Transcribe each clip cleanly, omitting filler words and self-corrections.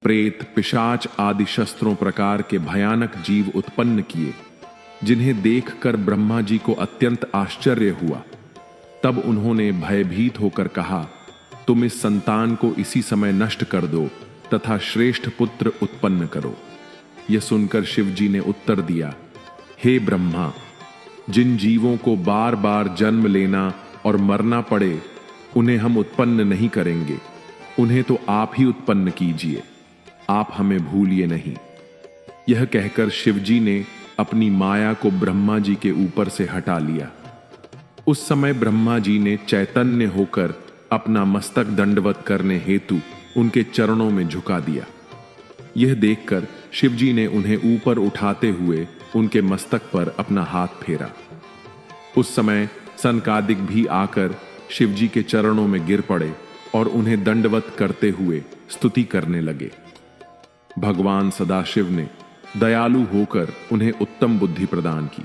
प्रेत, पिशाच आदि शस्त्रों प्रकार के भयानक जीव उत्पन्न किए, जिन्हें देखकर ब्रह्मा जी को अत्यंत आश्चर्य हुआ। तब उन्होंने भयभीत होकर कहा, तुम इस संतान को इसी समय नष्ट कर दो तथा श्रेष्ठ पुत्र उत्पन्न करो। यह सुनकर शिव जी ने उत्तर दिया, हे ब्रह्मा, जिन जीवों को बार बार जन्म लेना और मरना पड़े, उन्हें हम उत्पन्न नहीं करेंगे। उन्हें तो आप ही उत्पन्न कीजिए, आप हमें भूलिए नहीं। यह कहकर शिवजी ने अपनी माया को ब्रह्मा जी के ऊपर से हटा लिया। उस समय ब्रह्मा जी ने चैतन्य होकर अपना मस्तक दंडवत करने हेतु उनके चरणों में झुका दिया। यह देखकर शिवजी ने उन्हें ऊपर उठाते हुए उनके मस्तक पर अपना हाथ फेरा। उस समय सनकादिक भी आकर शिवजी के चरणों में गिर पड़े और उन्हें दंडवत करते हुए स्तुति करने लगे। भगवान सदाशिव ने दयालु होकर उन्हें उत्तम बुद्धि प्रदान की।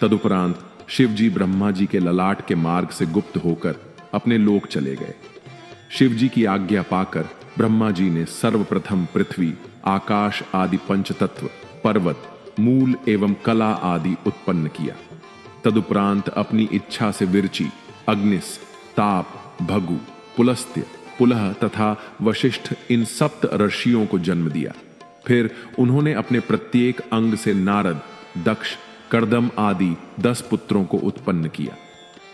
तदुपरांत शिवजी ब्रह्मा जी के ललाट के मार्ग से गुप्त होकर अपने लोक चले गए। शिवजी की आज्ञा पाकर ब्रह्मा जी ने सर्वप्रथम पृथ्वी, आकाश आदि पंचतत्व, पर्वत, मूल एवं कला आदि उत्पन्न किया। तदुपरांत अपनी इच्छा से विरचि, अग्निस, ताप, भगु, पुलस्त्य, पुलह तथा वशिष्ठ इन सप्त ऋषियों को जन्म दिया। फिर उन्होंने अपने प्रत्येक अंग से नारद, दक्ष, कर्दम आदि 10 पुत्रों को उत्पन्न किया।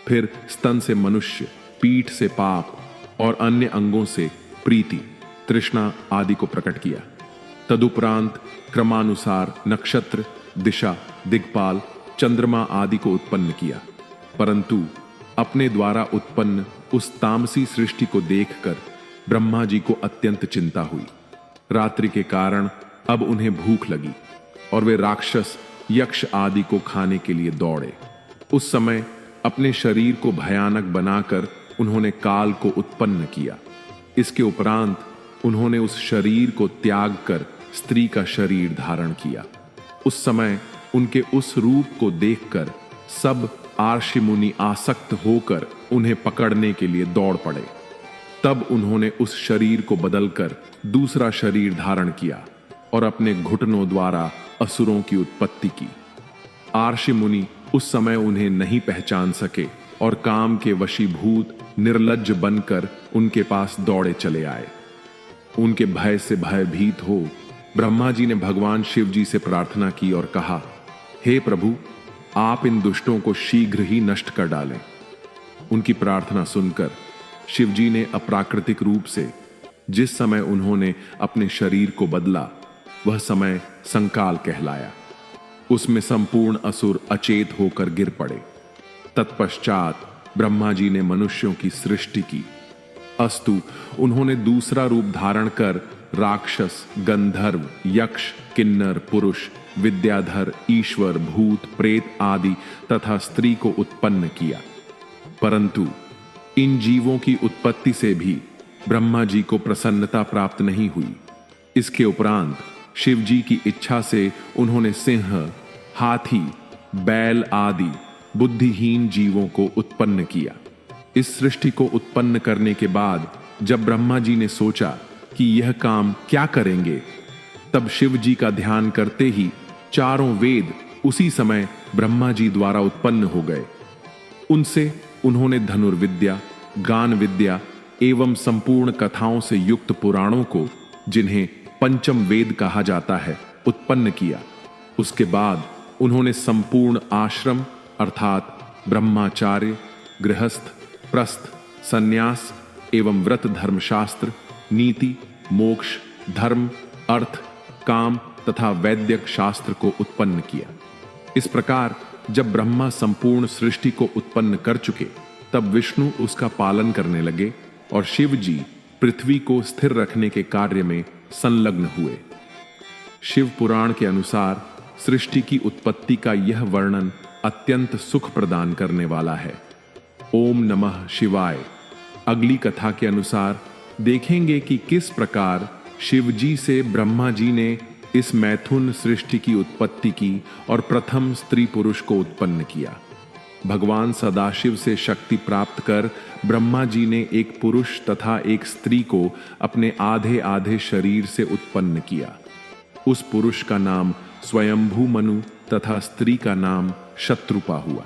फिर स्तन से मनुष्य, पीठ से पाप और अन्य अंगों से प्रीति, तृष्णा आदि को प्रकट किया। तदुपरांत क्रमानुसार नक्षत्र, दिशा, दिक्पाल, चंद्रमा आदि को उत्पन्न किया। परंतु अपने द्वारा उत्पन्न उस तामसी सृष्टि को देखकर ब्रह्मा जी को अत्यंत चिंता हुई। रात्रि के कारण अब उन्हें भूख लगी और वे राक्षस, यक्ष आदि को खाने के लिए दौड़े। उस समय अपने शरीर को भयानक बनाकर उन्होंने काल को उत्पन्न किया। इसके उपरांत उन्होंने उस शरीर को त्याग कर स्त्री का शरीर धारण किया। उस समय उनके उस रूप को देखकर सब आर्षि मुनि आसक्त होकर उन्हें पकड़ने के लिए दौड़ पड़े। तब उन्होंने उस शरीर को बदलकर दूसरा शरीर धारण किया और अपने घुटनों द्वारा असुरों की उत्पत्ति की। आर्षि मुनि उस समय उन्हें नहीं पहचान सके और काम के वशीभूत निर्लज्ज बनकर उनके पास दौड़े चले आए। उनके भय से भयभीत हो ब्रह्मा जी ने भगवान शिव जी से प्रार्थना की और कहा, हे प्रभु, आप इन दुष्टों को शीघ्र ही नष्ट कर डालें। उनकी प्रार्थना सुनकर शिवजी ने अप्राकृतिक रूप से जिस समय उन्होंने अपने शरीर को बदला, वह समय संकाल कहलाया। उसमें संपूर्ण असुर अचेत होकर गिर पड़े। तत्पश्चात ब्रह्मा जी ने मनुष्यों की सृष्टि की। अस्तु उन्होंने दूसरा रूप धारण कर राक्षस, गंधर्व, यक्ष, किन्नर, पुरुष, विद्याधर, ईश्वर, भूत, प्रेत आदि तथा स्त्री को उत्पन्न किया। परंतु इन जीवों की उत्पत्ति से भी ब्रह्मा जी को प्रसन्नता प्राप्त नहीं हुई। इसके उपरांत शिव जी की इच्छा से उन्होंने सिंह, हाथी, बैल आदि बुद्धिहीन जीवों को उत्पन्न किया। इस सृष्टि को उत्पन्न करने के बाद जब ब्रह्मा जी ने सोचा कि यह काम क्या करेंगे, तब शिव जी का ध्यान करते ही चारों वेद उसी समय ब्रह्मा जी द्वारा उत्पन्न हो गए। उनसे उन्होंने धनुर्विद्या, गान विद्या एवं संपूर्ण कथाओं से युक्त पुराणों को, जिन्हें पंचम वेद कहा जाता है, उत्पन्न किया। उसके बाद उन्होंने संपूर्ण आश्रम अर्थात ब्रह्माचार्य, गृहस्थ, प्रस्थ, सन्यास एवं व्रत धर्मशास्त्र, नीति, मोक्ष, धर्म, अर्थ, काम तथा वैद्यक शास्त्र को उत्पन्न किया। इस प्रकार जब ब्रह्मा संपूर्ण सृष्टि को उत्पन्न कर चुके, तब विष्णु उसका पालन करने लगे और शिव जी पृथ्वी को स्थिर रखने के कार्य में संलग्न हुए। शिव पुराण के अनुसार सृष्टि की उत्पत्ति का यह वर्णन अत्यंत सुख प्रदान करने वाला है। ओम नमः शिवाय। अगली कथा के अनुसार देखेंगे कि किस प्रकार शिव जी से ब्रह्मा जी ने इस मैथुन सृष्टि की उत्पत्ति की और प्रथम स्त्री पुरुष को उत्पन्न किया। भगवान सदाशिव से शक्ति प्राप्त कर ब्रह्मा जी ने एक पुरुष तथा एक स्त्री को अपने आधे आधे शरीर से उत्पन्न किया। उस पुरुष का नाम स्वयंभू मनु तथा स्त्री का नाम शत्रुपा हुआ।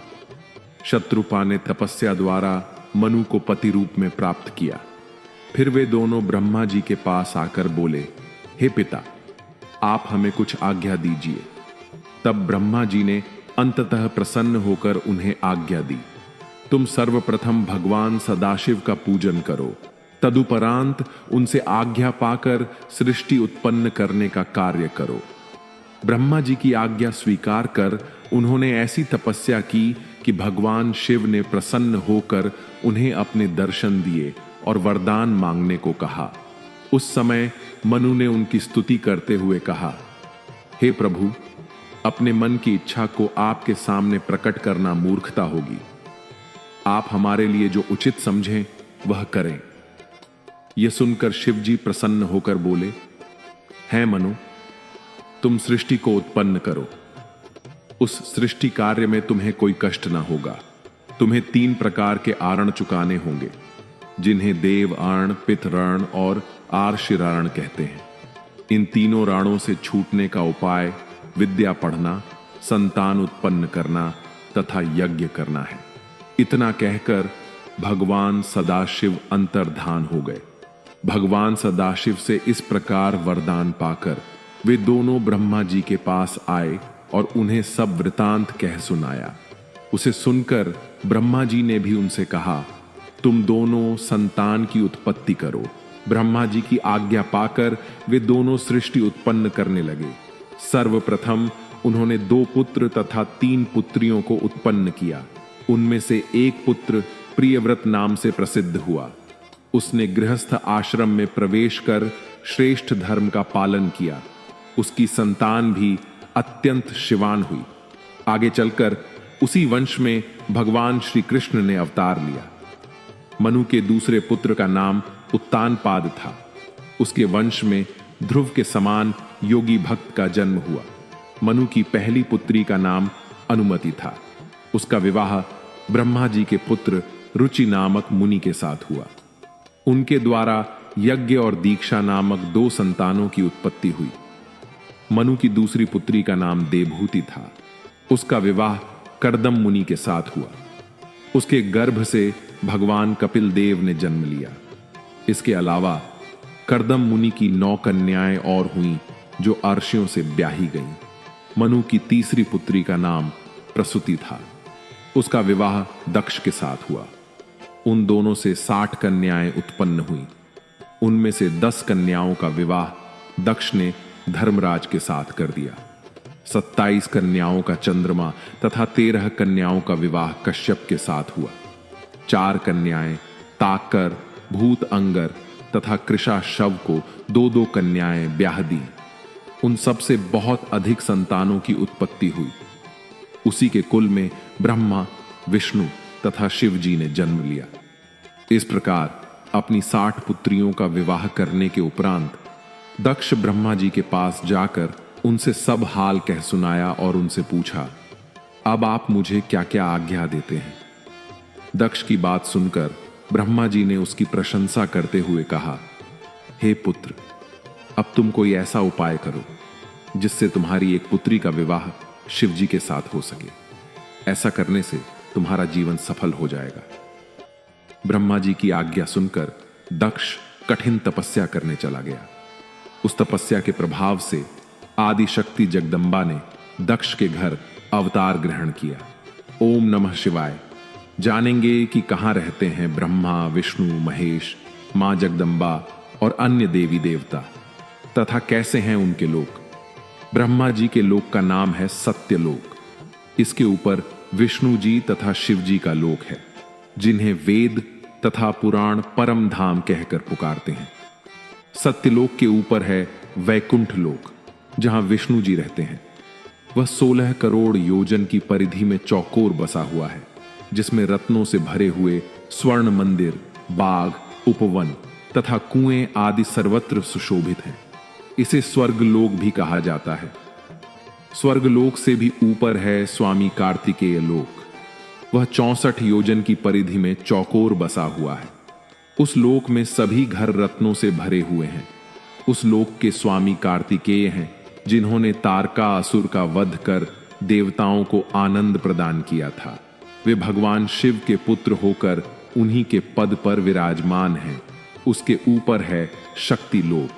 शत्रुपा ने तपस्या द्वारा मनु को पति रूप में प्राप्त किया। फिर वे दोनों ब्रह्मा जी के पास आकर बोले, हे पिता, आप हमें कुछ आज्ञा दीजिए। तब ब्रह्मा जी ने अंततः प्रसन्न होकर उन्हें आज्ञा दी, तुम सर्वप्रथम भगवान सदाशिव का पूजन करो, तदुपरांत उनसे आज्ञा पाकर सृष्टि उत्पन्न करने का कार्य करो। ब्रह्मा जी की आज्ञा स्वीकार कर उन्होंने ऐसी तपस्या की कि भगवान शिव ने प्रसन्न होकर उन्हें अपने दर्शन दिए और वरदान मांगने को कहा। उस समय मनु ने उनकी स्तुति करते हुए कहा, हे प्रभु, अपने मन की इच्छा को आपके सामने प्रकट करना मूर्खता होगी। आप हमारे लिए जो उचित समझें वह करें। यह सुनकर शिव जी प्रसन्न होकर बोले, हैं मनु, तुम सृष्टि को उत्पन्न करो। उस सृष्टि कार्य में तुम्हें कोई कष्ट ना होगा। तुम्हें 3 प्रकार के आरण चुकाने होंगे, जिन्हें देव आरण, पित रण और आर्षिराण कहते हैं। इन तीनों राणों से छूटने का उपाय विद्या पढ़ना, संतान उत्पन्न करना तथा यज्ञ करना है। इतना कहकर भगवान सदाशिव अंतर्धान हो गए। भगवान सदाशिव से इस प्रकार वरदान पाकर वे दोनों ब्रह्मा जी के पास आए और उन्हें सब वृतांत कह सुनाया। उसे सुनकर ब्रह्मा जी ने भी उनसे कहा, तुम दोनों संतान की उत्पत्ति करो। ब्रह्मा जी की आज्ञा पाकर वे दोनों सृष्टि उत्पन्न करने लगे। सर्वप्रथम उन्होंने 2 पुत्र तथा 3 पुत्रियों को उत्पन्न किया। उनमें से एक पुत्र प्रियव्रत नाम से प्रसिद्ध हुआ। उसने गृहस्थ आश्रम में प्रवेश कर श्रेष्ठ धर्म का पालन किया। उसकी संतान भी अत्यंत शिवान हुई। आगे चलकर उसी वंश में भगवान श्री कृष्ण ने अवतार लिया। मनु के दूसरे पुत्र का नाम उत्तानपाद था। उसके वंश में ध्रुव के समान योगी भक्त का जन्म हुआ। मनु की पहली पुत्री का नाम अनुमति था। उसका विवाह ब्रह्मा जी के पुत्र रुचि नामक मुनि के साथ हुआ। उनके द्वारा यज्ञ और दीक्षा नामक 2 संतानों की उत्पत्ति हुई। मनु की दूसरी पुत्री का नाम देवहूति था। उसका विवाह कर्दम मुनि के साथ हुआ। उसके गर्भ से भगवान कपिल देव ने जन्म लिया। इसके अलावा कर्दम मुनि की 9 कन्याएं और हुईं जो अर्षियों से ब्याही गईं। मनु की तीसरी पुत्री का नाम प्रसूति था। उसका विवाह दक्ष के साथ हुआ। उन दोनों से 60 कन्याएं उत्पन्न हुईं। उनमें से 10 कन्याओं का विवाह दक्ष ने धर्मराज के साथ कर दिया। 27 कन्याओं का चंद्रमा तथा 13 कन्याओं का विवाह कश्यप के साथ हुआ। 4 कन्याएं ताकर, भूत अंगर तथा कृषा शव को 2-2 कन्याएं ब्याह दी। उन सब से बहुत अधिक संतानों की उत्पत्ति हुई। उसी के कुल में ब्रह्मा, विष्णु तथा शिव जी ने जन्म लिया। इस प्रकार अपनी 60 पुत्रियों का विवाह करने के उपरांत दक्ष ब्रह्मा जी के पास जाकर उनसे सब हाल कह सुनाया और उनसे पूछा, अब आप मुझे क्या क्या आज्ञा देते हैं। दक्ष की बात सुनकर ब्रह्मा जी ने उसकी प्रशंसा करते हुए कहा, हे पुत्र, अब तुम कोई ऐसा उपाय करो जिससे तुम्हारी एक पुत्री का विवाह शिव जी के साथ हो सके। ऐसा करने से तुम्हारा जीवन सफल हो जाएगा। ब्रह्मा जी की आज्ञा सुनकर दक्ष कठिन तपस्या करने चला गया। उस तपस्या के प्रभाव से आदि शक्ति जगदम्बा ने दक्ष के घर अवतार ग्रहण किया। ओम नमः शिवाय। जानेंगे कि कहां रहते हैं ब्रह्मा, विष्णु, महेश, मां जगदम्बा और अन्य देवी देवता तथा कैसे हैं उनके लोक। ब्रह्मा जी के लोक का नाम है सत्यलोक। इसके ऊपर विष्णु जी तथा शिव जी का लोक है, जिन्हें वेद तथा पुराण परम धाम कहकर पुकारते हैं। सत्यलोक के ऊपर है वैकुंठ लोक, जहां विष्णु जी रहते हैं। वह 16 करोड़ योजन की परिधि में चौकोर बसा हुआ है, जिसमें रत्नों से भरे हुए स्वर्ण मंदिर, बाग, उपवन तथा कुएं आदि सर्वत्र सुशोभित हैं। इसे स्वर्गलोक भी कहा जाता है। स्वर्गलोक से भी ऊपर है स्वामी कार्तिकेय लोक। वह 64 योजन की परिधि में चौकोर बसा हुआ है। उस लोक में सभी घर रत्नों से भरे हुए हैं। उस लोक के स्वामी कार्तिकेय हैं, जिन्होंने तारका असुर का वध कर देवताओं को आनंद प्रदान किया था। वे भगवान शिव के पुत्र होकर उन्हीं के पद पर विराजमान हैं। उसके ऊपर है शक्ति लोक,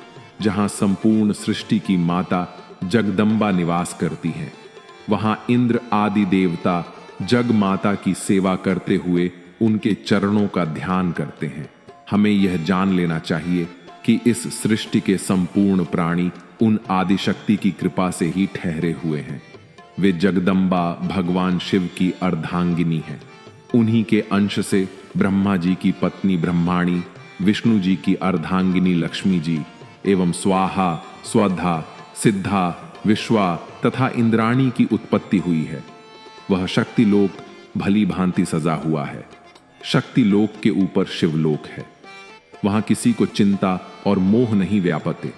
जहां संपूर्ण सृष्टि की माता जगदम्बा निवास करती हैं। वहां इंद्र आदि देवता जग माता की सेवा करते हुए उनके चरणों का ध्यान करते हैं। हमें यह जान लेना चाहिए कि इस सृष्टि के संपूर्ण प्राणी उन आदिशक्ति की कृपा से ही ठहरे हुए हैं। वे जगदम्बा भगवान शिव की अर्धांगिनी हैं। उन्हीं के अंश से ब्रह्मा जी की पत्नी ब्रह्माणी, विष्णु जी की अर्धांगिनी लक्ष्मी जी एवं स्वाहा, स्वधा, सिद्धा, विश्वा तथा इंद्राणी की उत्पत्ति हुई है। वह शक्ति लोक भली भांति सजा हुआ है। शक्ति लोक के ऊपर शिवलोक है। वहां किसी को चिंता और मोह नहीं व्यापते।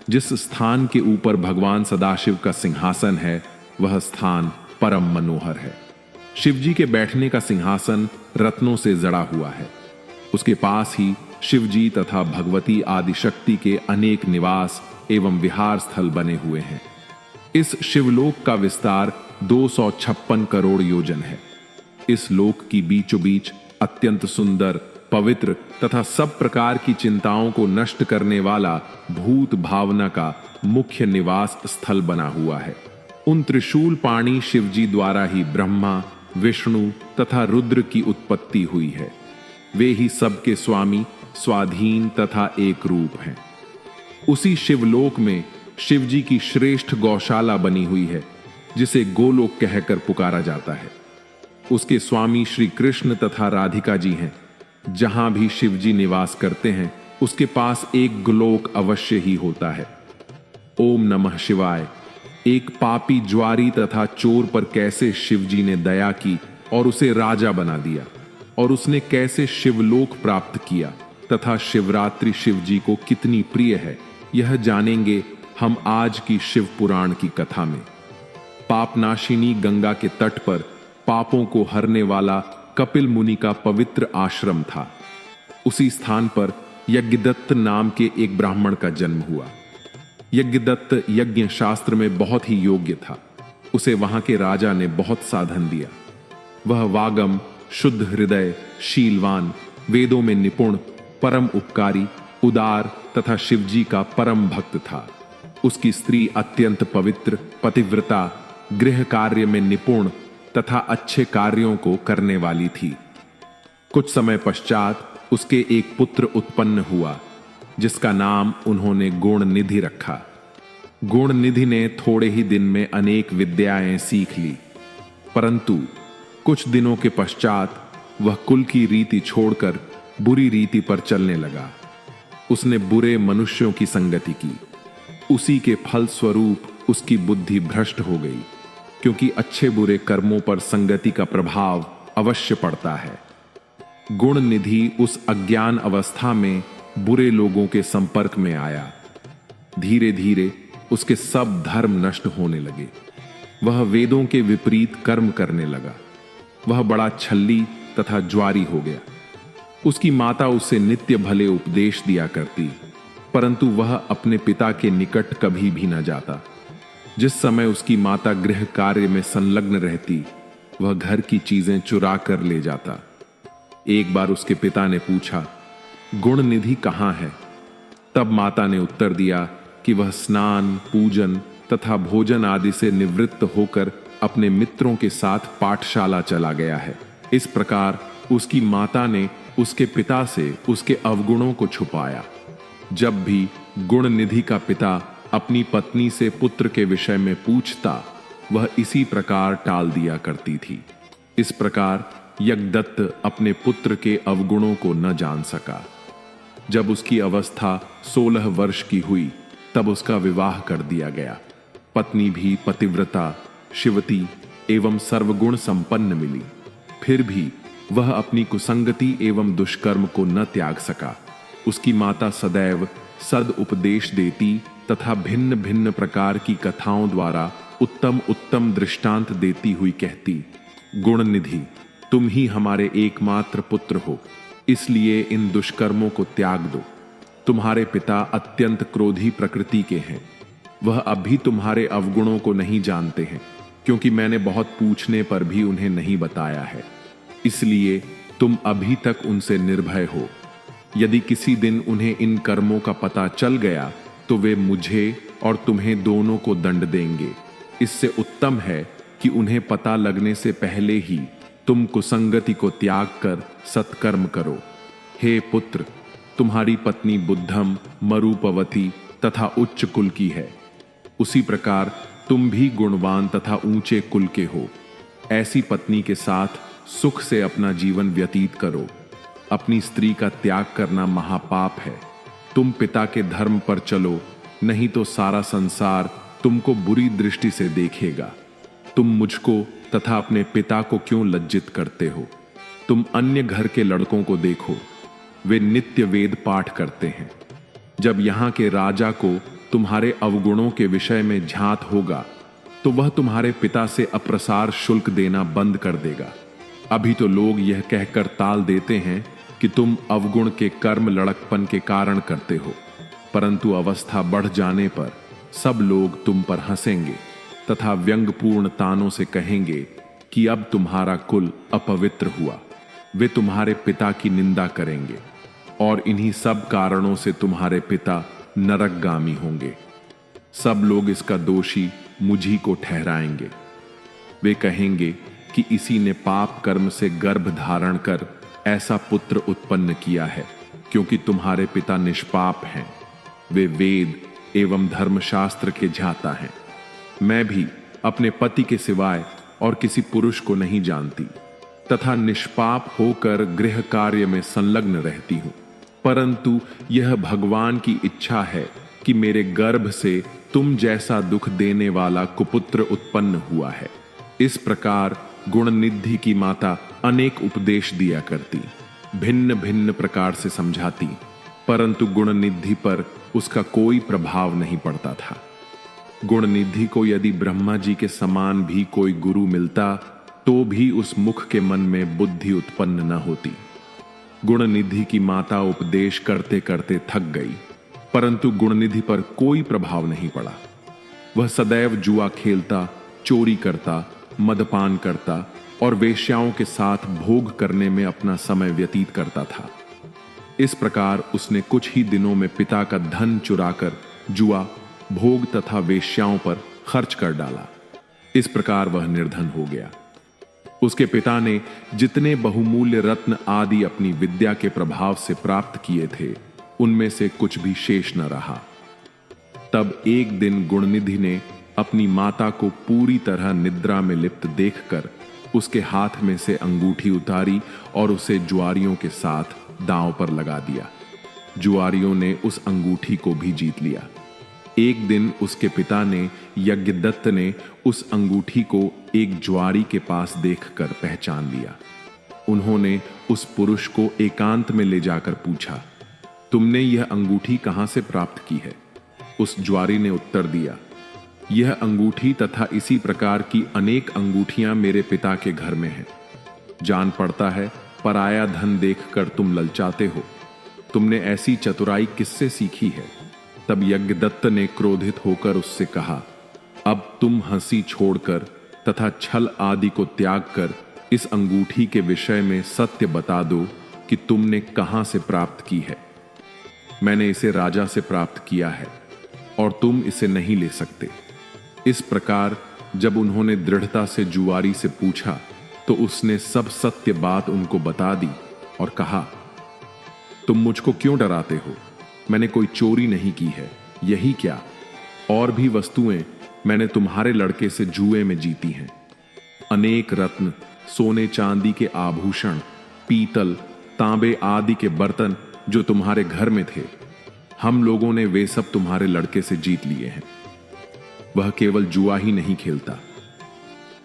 जिस स्थान के ऊपर भगवान सदाशिव का सिंहासन है, वह स्थान परम मनोहर है। शिवजी के बैठने का सिंहासन रत्नों से जड़ा हुआ है। उसके पास ही शिवजी तथा भगवती आदि शक्ति के अनेक निवास एवं विहार स्थल बने हुए हैं। इस शिवलोक का विस्तार 256 करोड़ योजन है। इस लोक की बीचों बीच अत्यंत सुंदर, पवित्र तथा सब प्रकार की चिंताओं को नष्ट करने वाला भूत भावना का मुख्य निवास स्थल बना हुआ है। उन त्रिशूल पाणी शिवजी द्वारा ही ब्रह्मा, विष्णु तथा रुद्र की उत्पत्ति हुई है। वे ही सबके स्वामी, स्वाधीन तथा एक रूप हैं। उसी शिवलोक में शिवजी की श्रेष्ठ गौशाला बनी हुई है, जिसे गोलोक कहकर पुकारा जाता है। उसके स्वामी श्री कृष्ण तथा राधिका जी हैं। जहां भी शिवजी निवास करते हैं, उसके पास एक गोलोक अवश्य ही होता है। ओम नमः शिवाय। एक पापी, ज्वारी तथा चोर पर कैसे शिवजी ने दया की और उसे राजा बना दिया, और उसने कैसे शिवलोक प्राप्त किया तथा शिवरात्रि शिवजी को कितनी प्रिय है, यह जानेंगे हम आज की शिव पुराण की कथा में। पापनाशिनी गंगा के तट पर पापों को हरने वाला कपिल मुनि का पवित्र आश्रम था। उसी स्थान पर यज्ञदत्त नाम के एक ब्राह्मण का जन्म हुआ। यज्ञदत्त यज्ञ शास्त्र में बहुत ही योग्य था। उसे वहां के राजा ने बहुत साधन दिया। वह वागम, शुद्ध हृदय, शीलवान, वेदों में निपुण, परम उपकारी, उदार तथा शिवजी का परम भक्त था। उसकी स्त्री अत्यंत पवित्र, पतिव्रता, गृह कार्य में निपुण तथा अच्छे कार्यों को करने वाली थी। कुछ समय पश्चात उसके एक पुत्र उत्पन्न हुआ, जिसका नाम उन्होंने गुणनिधि रखा। गुणनिधि ने थोड़े ही दिन में अनेक विद्याएं सीख ली, परंतु कुछ दिनों के पश्चात वह कुल की रीति छोड़कर बुरी रीति पर चलने लगा। उसने बुरे मनुष्यों की संगति की। उसी के फल स्वरूप उसकी बुद्धि भ्रष्ट हो गई, क्योंकि अच्छे बुरे कर्मों पर संगति का प्रभाव अवश्य पड़ता है। गुणनिधि उस अज्ञान अवस्था में बुरे लोगों के संपर्क में आया। धीरे धीरे उसके सब धर्म नष्ट होने लगे। वह वेदों के विपरीत कर्म करने लगा। वह बड़ा छल्ली तथा ज्वारी हो गया। उसकी माता उसे नित्य भले उपदेश दिया करती, परंतु वह अपने पिता के निकट कभी भी न जाता। जिस समय उसकी माता गृह कार्य में संलग्न रहती, वह घर की चीजें चुरा कर ले जाता। एक बार उसके पिता ने पूछा, गुणनिधि कहां है? तब माता ने उत्तर दिया कि वह स्नान, पूजन तथा भोजन आदि से निवृत्त होकर अपने मित्रों के साथ पाठशाला चला गया है। इस प्रकार उसकी माता ने उसके पिता से उसके अवगुणों को छुपाया। जब भी गुणनिधि का पिता अपनी पत्नी से पुत्र के विषय में पूछता, वह इसी प्रकार टाल दिया करती थी। इस प्रकार यज्ञदत्त अपने पुत्र के अवगुणों को न जान सका। जब उसकी अवस्था 16 वर्ष की हुई, तब उसका विवाह कर दिया गया। पत्नी भी पतिव्रता, शिवती एवं सर्वगुण संपन्न मिली। फिर भी वह अपनी कुसंगति एवं दुष्कर्म को न त्याग सका। उसकी माता सदैव सद उपदेश देती तथा भिन्न भिन्न प्रकार की कथाओं द्वारा उत्तम उत्तम दृष्टांत देती हुई कहती, गुणनिधि, तुम ही हमारे एकमात्र पुत्र हो, इसलिए इन दुष्कर्मों को त्याग दो। तुम्हारे पिता अत्यंत क्रोधी प्रकृति के हैं। वह अभी तुम्हारे अवगुणों को नहीं जानते हैं, क्योंकि मैंने बहुत पूछने पर भी उन्हें नहीं बताया है। इसलिए तुम अभी तक उनसे निर्भय हो। यदि किसी दिन उन्हें इन कर्मों का पता चल गया तो वे मुझे और तुम्हें दोनों को दंड देंगे। इससे उत्तम है कि उन्हें पता लगने से पहले ही तुम कुसंगति को त्याग कर सत्कर्म करो। हे पुत्र, तुम्हारी पत्नी बुद्धम, मरूपवती तथा उच्च कुल की है। उसी प्रकार तुम भी गुणवान तथा ऊंचे कुल के हो। ऐसी पत्नी के साथ सुख से अपना जीवन व्यतीत करो। अपनी स्त्री का त्याग करना महापाप है। तुम पिता के धर्म पर चलो, नहीं तो सारा संसार तुमको बुरी दृष्टि से देखेगा। तुम मुझको तथा अपने पिता को क्यों लज्जित करते हो? तुम अन्य घर के लड़कों को देखो, वे नित्य वेद पाठ करते हैं। जब यहाँ के राजा को तुम्हारे अवगुणों के विषय में झांत होगा तो वह तुम्हारे पिता से अप्रसार शुल्क देना बंद कर देगा। अभी तो लोग यह कहकर टाल देते हैं कि तुम अवगुण के कर्म लड़कपन के कारण करते हो, परंतु अवस्था बढ़ जाने पर सब लोग तुम पर हंसेंगे तथा व्यंग्यपूर्ण तानों से कहेंगे कि अब तुम्हारा कुल अपवित्र हुआ। वे तुम्हारे पिता की निंदा करेंगे और इन्हीं सब कारणों से तुम्हारे पिता नरकगामी होंगे। सब लोग इसका दोषी मुझी को ठहराएंगे। वे कहेंगे कि इसी ने पाप कर्म से गर्भ धारण कर ऐसा पुत्र उत्पन्न किया है, क्योंकि तुम्हारे पिता निष्पाप हैं। वे वेद एवं धर्मशास्त्र के ज्ञाता हैं। मैं भी अपने पति के सिवाय और किसी पुरुष को नहीं जानती तथा निष्पाप होकर गृह कार्य में संलग्न रहती हूं। परंतु यह भगवान की इच्छा है कि मेरे गर्भ से तुम जैसा दुख देने वाला कुपुत्र उत्पन्न हुआ है। इस प्रकार गुणनिधि की माता अनेक उपदेश दिया करती, भिन्न भिन्न प्रकार से समझाती, परंतु गुणनिधि पर उसका कोई प्रभाव नहीं पड़ता था। गुणनिधि को यदि ब्रह्मा जी के समान भी कोई गुरु मिलता तो भी उस मुख के मन में बुद्धि उत्पन्न न होती। गुणनिधि की माता उपदेश करते करते थक गई, परंतु गुणनिधि पर कोई प्रभाव नहीं पड़ा। वह सदैव जुआ खेलता, चोरी करता, मदपान करता और वेश्याओं के साथ भोग करने में अपना समय व्यतीत करता था। इस प्रकार उसने कुछ ही दिनों में पिता का धन चुराकर जुआ, भोग तथा वेश्याओं पर खर्च कर डाला। इस प्रकार वह निर्धन हो गया। उसके पिता ने जितने बहुमूल्य रत्न आदि अपनी विद्या के प्रभाव से प्राप्त किए थे, उनमें से कुछ भी शेष न रहा। तब एक दिन गुणनिधि ने अपनी माता को पूरी तरह निद्रा में लिप्त देखकर उसके हाथ में से अंगूठी उतारी और उसे जुआरियों के साथ दांव पर लगा दिया। जुआरियों ने उस अंगूठी को भी जीत लिया। एक दिन उसके पिता ने यज्ञदत्त ने उस अंगूठी को एक जुआरी के पास देखकर पहचान लिया। उन्होंने उस पुरुष को एकांत में ले जाकर पूछा, तुमने यह अंगूठी कहां से प्राप्त की है? उस जुआरी ने उत्तर दिया, यह अंगूठी तथा इसी प्रकार की अनेक अंगूठियां मेरे पिता के घर में हैं। जान पड़ता है पराया धन देखकर तुम ललचाते हो। तुमने ऐसी चतुराई किससे सीखी है? तब यज्ञदत्त ने क्रोधित होकर उससे कहा, अब तुम हंसी छोड़कर तथा छल आदि को त्याग कर इस अंगूठी के विषय में सत्य बता दो कि तुमने कहां से प्राप्त की है। मैंने इसे राजा से प्राप्त किया है और तुम इसे नहीं ले सकते। इस प्रकार जब उन्होंने दृढ़ता से जुआरी से पूछा तो उसने सब सत्य बात उनको बता दी और कहा, तुम मुझको क्यों डराते हो? मैंने कोई चोरी नहीं की है। यही क्या, और भी वस्तुएं मैंने तुम्हारे लड़के से जुए में जीती हैं। अनेक रत्न, सोने चांदी के आभूषण, पीतल, तांबे आदि के बर्तन जो तुम्हारे घर में थे, हम लोगों ने वे सब तुम्हारे लड़के से जीत लिए हैं। वह केवल जुआ ही नहीं खेलता,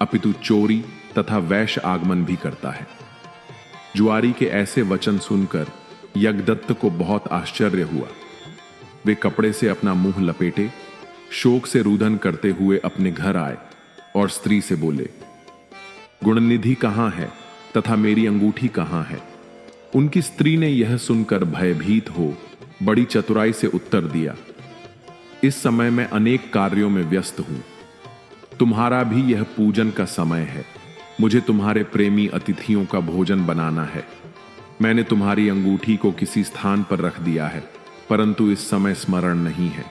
अपितु चोरी तथा वैश्य आगमन भी करता है। जुआरी के ऐसे वचन सुनकर यज्ञदत्त को बहुत आश्चर्य हुआ। वे कपड़े से अपना मुंह लपेटे, शोक से रुदन करते हुए अपने घर आए और स्त्री से बोले, गुणनिधि कहां है? तथा मेरी अंगूठी कहां है? उनकी स्त्री ने यह सुनकर भयभीत हो बड़ी चतुराई से उत्तर दिया, इस समय मैं अनेक कार्यों में व्यस्त हूं। तुम्हारा भी यह पूजन का समय है। मुझे तुम्हारे प्रेमी अतिथियों का भोजन बनाना है। मैंने तुम्हारी अंगूठी को किसी स्थान पर रख दिया है, परंतु इस समय स्मरण नहीं है।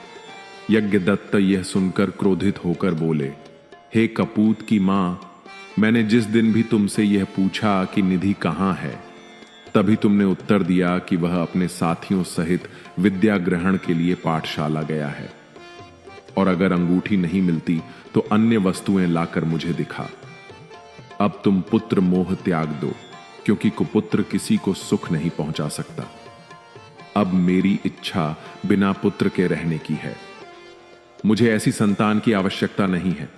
यज्ञदत्त यह सुनकर क्रोधित होकर बोले, हे कपूत की मां, मैंने जिस दिन भी तुमसे यह पूछा कि निधि कहां है, तभी तुमने उत्तर दिया कि वह अपने साथियों सहित विद्या ग्रहण के लिए पाठशाला गया है, और अगर अंगूठी नहीं मिलती तो अन्य वस्तुएं लाकर मुझे दिखा। अब तुम पुत्र मोह त्याग दो, क्योंकि कुपुत्र किसी को सुख नहीं पहुंचा सकता। अब मेरी इच्छा बिना पुत्र के रहने की है। मुझे ऐसी संतान की आवश्यकता नहीं है।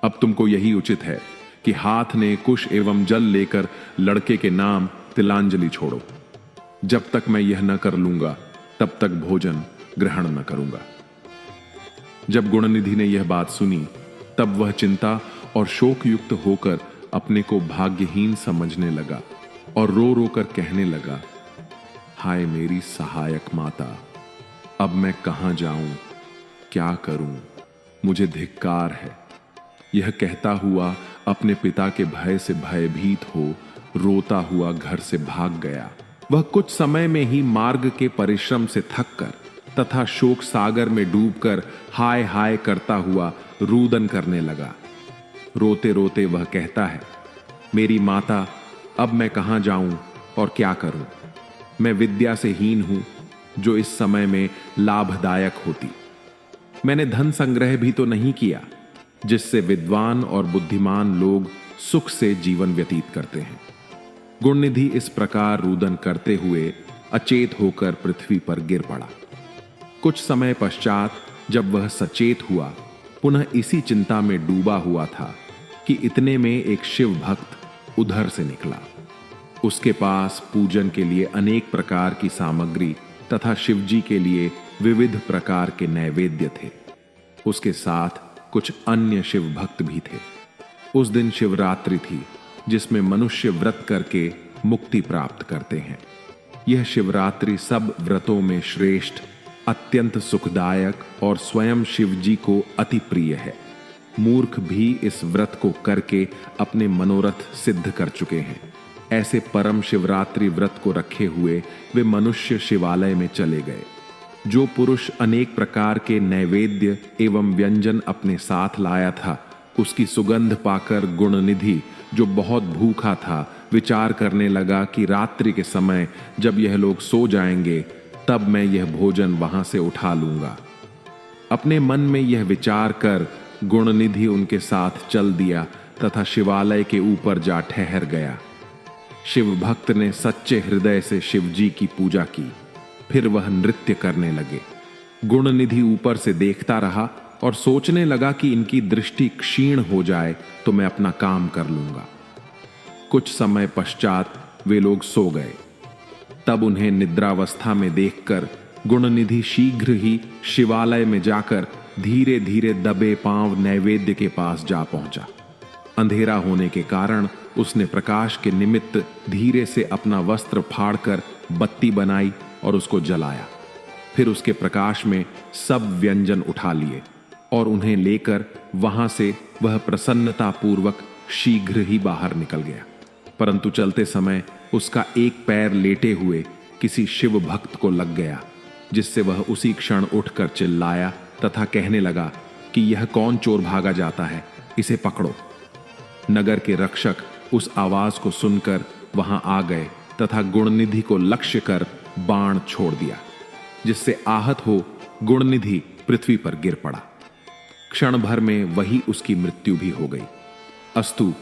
अब तुमको यही उचित है कि हाथ ने कुश एवं जल लेकर लड़के के नाम तिलांजलि छोड़ो। जब तक मैं यह न कर लूंगा तब तक भोजन ग्रहण न करूंगा। जब गुणनिधि ने यह बात सुनी तब वह चिंता और शोक युक्त होकर अपने को भाग्यहीन समझने लगा और रो रो कर कहने लगा, हाय मेरी सहायक माता, अब मैं कहां जाऊं, क्या करूं, मुझे धिक्कार है। यह कहता हुआ अपने पिता के भय से भयभीत हो रोता हुआ घर से भाग गया। वह कुछ समय में ही मार्ग के परिश्रम से थककर तथा शोक सागर में डूबकर हाय हाय करता हुआ रूदन करने लगा। रोते रोते वह कहता है, मेरी माता, अब मैं कहां जाऊं और क्या करूं। मैं विद्या से हीन हूं जो इस समय में लाभदायक होती। मैंने धन संग्रह भी तो नहीं किया जिससे विद्वान और बुद्धिमान लोग सुख से जीवन व्यतीत करते हैं। गुणनिधि इस प्रकार रुदन करते हुए अचेत होकर पृथ्वी पर गिर पड़ा। कुछ समय पश्चात जब वह सचेत हुआ, पुनः इसी चिंता में डूबा हुआ था कि इतने में एक शिव भक्त उधर से निकला। उसके पास पूजन के लिए अनेक प्रकार की सामग्री तथा शिवजी के लिए विविध प्रकार के नैवेद्य थे। उसके साथ कुछ अन्य शिव भक्त भी थे। उस दिन शिवरात्रि थी, जिसमें मनुष्य व्रत करके मुक्ति प्राप्त करते हैं। यह शिवरात्रि सब व्रतों में श्रेष्ठ, अत्यंत सुखदायक और स्वयं शिवजी को अति प्रिय है। मूर्ख भी इस व्रत को करके अपने मनोरथ सिद्ध कर चुके हैं। ऐसे परम शिवरात्रि व्रत को रखे हुए वे मनुष्य शिवालय में चले गए। जो पुरुष अनेक प्रकार के नैवेद्य एवं व्यंजन अपने साथ लाया था, उसकी सुगंध पाकर गुणनिधि, जो बहुत भूखा था, विचार करने लगा कि रात्रि के समय जब यह लोग सो जाएंगे तब मैं यह भोजन वहां से उठा लूंगा। अपने मन में यह विचार कर गुणनिधि उनके साथ चल दिया तथा शिवालय के ऊपर जा ठहर गया। शिव भक्त ने सच्चे हृदय से शिवजी की पूजा की। फिर वह नृत्य करने लगे। गुणनिधि ऊपर से देखता रहा और सोचने लगा कि इनकी दृष्टि क्षीण हो जाए तो मैं अपना काम कर लूंगा। कुछ समय पश्चात वे लोग सो गए। तब उन्हें निद्रावस्था में देखकर गुणनिधि शीघ्र ही शिवालय में जाकर धीरे धीरे दबे पांव नैवेद्य के पास जा पहुंचा। अंधेरा होने के कारण उसने प्रकाश के निमित्त धीरे से अपना वस्त्र फाड़कर बत्ती बनाई और उसको जलाया। फिर उसके प्रकाश में सब व्यंजन उठा लिए और उन्हें लेकर वहां से वह प्रसन्नता पूर्वक शीघ्र ही बाहर निकल गया। परंतु चलते समय उसका एक पैर लेटे हुए किसी शिव भक्त को लग गया, जिससे वह उसी क्षण उठकर चिल्लाया तथा कहने लगा कि यह कौन चोर भागा जाता है, इसे पकड़ो। नगर के रक्षक उस आवाज को सुनकर वहां आ गए तथा गुणनिधि को लक्ष्य कर बाण छोड़ दिया, जिससे आहत हो गुणनिधि पृथ्वी पर गिर पड़ा। क्षण भर में वही उसकी मृत्यु भी हो गई। अस्तु,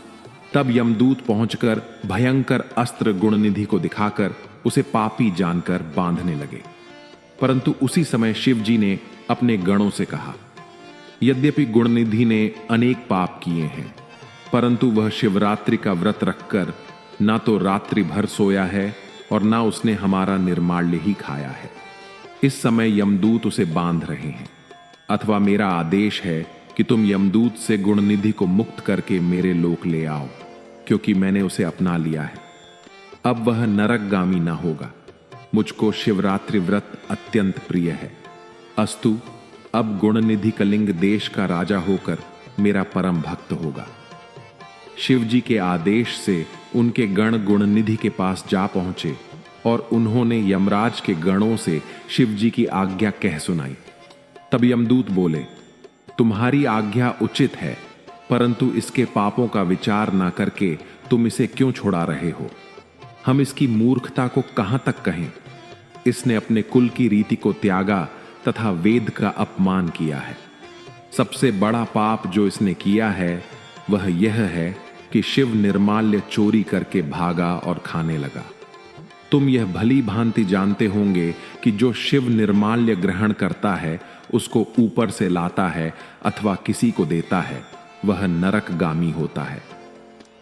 तब यमदूत पहुंचकर भयंकर अस्त्र गुणनिधि को दिखाकर उसे पापी जानकर बांधने लगे। परंतु उसी समय शिवजी ने अपने गणों से कहा, यद्यपि गुणनिधि ने अनेक पाप किए हैं, परंतु वह शिवरात्रि का व्रत रखकर ना तो रात्रि भर सोया है और ना उसने हमारा निर्माल्य ही खाया है। इस समय यमदूत उसे बांध रहे हैं, अथवा मेरा आदेश है कि तुम यमदूत से गुणनिधि को मुक्त करके मेरे लोक ले आओ। क्योंकि मैंने उसे अपना लिया है। अब वह नरकगामी न होगा। मुझको शिवरात्रि व्रत अत्यंत प्रिय है। अस्तु, अब गुणनिधि कलिंग देश का राजा होकर मेरा परम भक्त होगा। शिवजी के आदेश से उनके गण गुणनिधि के पास जा पहुंचे और उन्होंने यमराज के गणों से शिवजी की आज्ञा कह सुनाई। तब यमदूत बोले, तुम्हारी आज्ञा उचित है, परंतु इसके पापों का विचार ना करके तुम इसे क्यों छुड़ा रहे हो? हम इसकी मूर्खता को कहां तक कहें? इसने अपने कुल की रीति को त्यागा तथा वेद का अपमान किया है। सबसे बड़ा पाप जो इसने किया है वह यह है कि शिव निर्माल्य चोरी करके भागा और खाने लगा। तुम यह भली भांति जानते होंगे कि जो शिव निर्माल्य ग्रहण करता है, उसको ऊपर से लाता है अथवा किसी को देता है, वह नरकगामी होता है।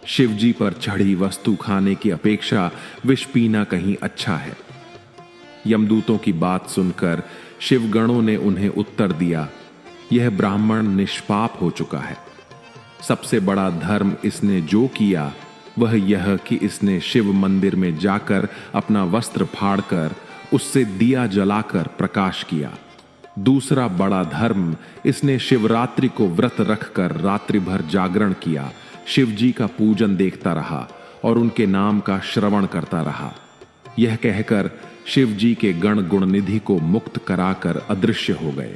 शिवजी पर चढ़ी वस्तु खाने की अपेक्षा विष पीना कहीं अच्छा है। यमदूतों की बात सुनकर शिवगणों ने उन्हें उत्तर दिया, यह ब्राह्मण निष्पाप हो चुका है। सबसे बड़ा धर्म इसने जो किया वह यह कि इसने शिव मंदिर में जाकर अपना वस्त्र फाड़कर उससे दिया जलाकर प्रकाश किया। दूसरा बड़ा धर्म इसने शिवरात्रि को व्रत रखकर रात्रि भर जागरण किया, शिवजी का पूजन देखता रहा और उनके नाम का श्रवण करता रहा। यह कहकर शिवजी के गण गुणनिधि को मुक्त कराकर अदृश्य हो गए।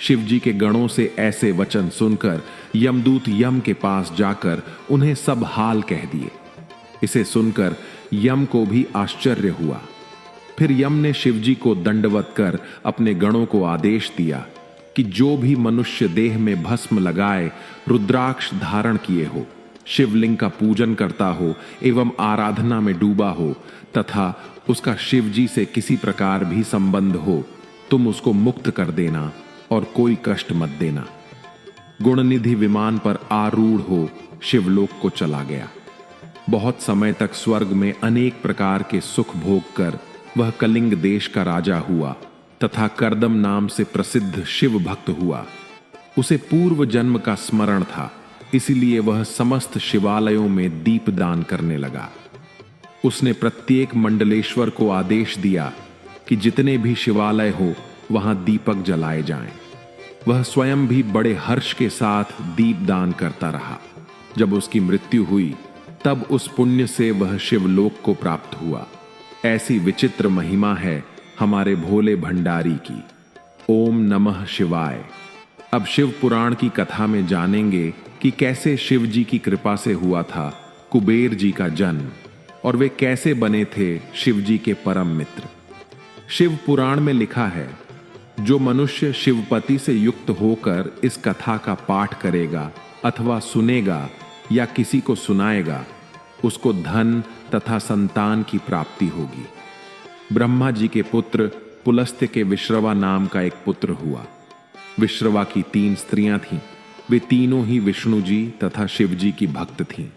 शिवजी के गणों से ऐसे वचन सुनकर यमदूत यम के पास जाकर उन्हें सब हाल कह दिए। इसे सुनकर यम को भी आश्चर्य हुआ। फिर यम ने शिवजी को दंडवत कर अपने गणों को आदेश दिया कि जो भी मनुष्य देह में भस्म लगाए, रुद्राक्ष धारण किए हो, शिवलिंग का पूजन करता हो एवं आराधना में डूबा हो तथा उसका शिवजी से किसी प्रकार भी संबंध हो, तुम उसको मुक्त कर देना और कोई कष्ट मत देना। गुणनिधि विमान पर आरूढ़ हो शिवलोक को चला गया। बहुत समय तक स्वर्ग में अनेक प्रकार के सुख भोग कर वह कलिंग देश का राजा हुआ तथा कर्दम नाम से प्रसिद्ध शिव भक्त हुआ। उसे पूर्व जन्म का स्मरण था, इसलिए वह समस्त शिवालयों में दीपदान करने लगा। उसने प्रत्येक मंडलेश्वर को आदेश दिया कि जितने भी शिवालय हो वहां दीपक जलाए जाएं। वह स्वयं भी बड़े हर्ष के साथ दीपदान करता रहा। जब उसकी मृत्यु हुई तब उस पुण्य से वह शिवलोक को प्राप्त हुआ। ऐसी विचित्र महिमा है हमारे भोले भंडारी की। ओम नमः शिवाय। अब शिव पुराण की कथा में जानेंगे कि कैसे शिव जी की कृपा से हुआ था कुबेर जी का जन्म और वे कैसे बने थे शिव जी के परम मित्र। शिव पुराण में लिखा है, जो मनुष्य शिवपति से युक्त होकर इस कथा का पाठ करेगा अथवा सुनेगा या किसी को सुनाएगा, उसको धन तथा संतान की प्राप्ति होगी। ब्रह्मा जी के पुत्र पुलस्त्य के विश्रवा नाम का एक पुत्र हुआ। विश्रवा की 3 स्त्रियां थीं। वे तीनों ही विष्णु जी तथा शिव जी की भक्त थीं।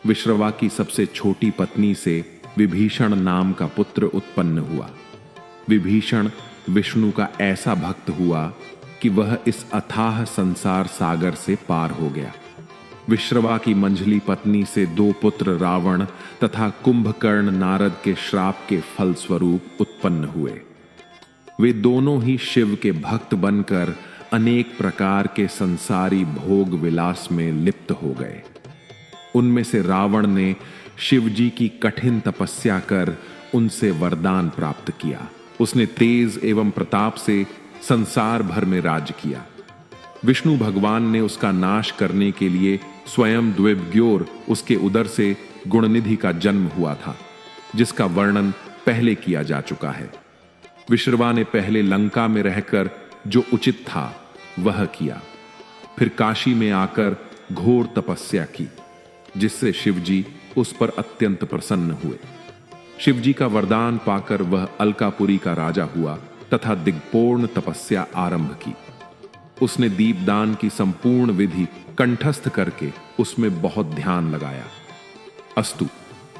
विश्रवा की सबसे छोटी पत्नी से विभीषण नाम का पुत्र उत्पन्न हुआ। विभीषण विष्णु का ऐसा भक्त हुआ कि वह इस अथाह संसार सागर से पार हो गया। विश्रवा की मंझली पत्नी से 2 पुत्र रावण तथा कुंभकर्ण नारद के श्राप के फल स्वरूप उत्पन्न हुए। वे दोनों ही शिव के भक्त बनकर अनेक प्रकार के संसारी भोग विलास में लिप्त हो गए। उनमें से रावण ने शिव जी की कठिन तपस्या कर उनसे वरदान प्राप्त किया। उसने तेज एवं प्रताप से संसार भर में राज किया। विष्णु भगवान ने उसका नाश करने के लिए स्वयं द्विव्योर उसके उदर से गुणनिधि का जन्म हुआ था, जिसका वर्णन पहले किया जा चुका है। विश्रवा ने पहले लंका में रहकर जो उचित था वह किया, फिर काशी में आकर घोर तपस्या की, जिससे शिवजी उस पर अत्यंत प्रसन्न हुए। शिवजी का वरदान पाकर वह अलकापुरी का राजा हुआ तथा दिग्पूर्ण तपस्या आरंभ की। उसने दीपदान की संपूर्ण विधि कंठस्थ करके उसमें बहुत ध्यान लगाया। अस्तु,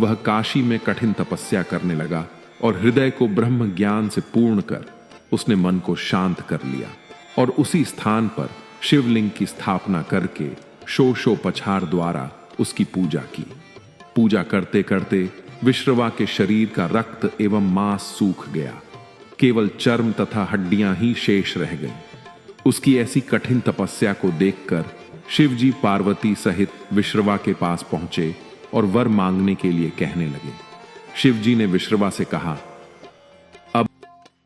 वह काशी में कठिन तपस्या करने लगा और हृदय को ब्रह्म ज्ञान से पूर्ण कर उसने मन को शांत कर लिया और उसी स्थान पर शिवलिंग की स्थापना करके शोषोपचार द्वारा उसकी पूजा की। पूजा करते करते विश्रवा के शरीर का रक्त एवं मांस सूख गया, केवल चर्म तथा हड्डियां ही शेष रह गईं। उसकी ऐसी कठिन तपस्या को देखकर शिवजी पार्वती सहित विश्रवा के पास पहुंचे और वर मांगने के लिए कहने लगे। शिवजी ने विश्रवा से कहा,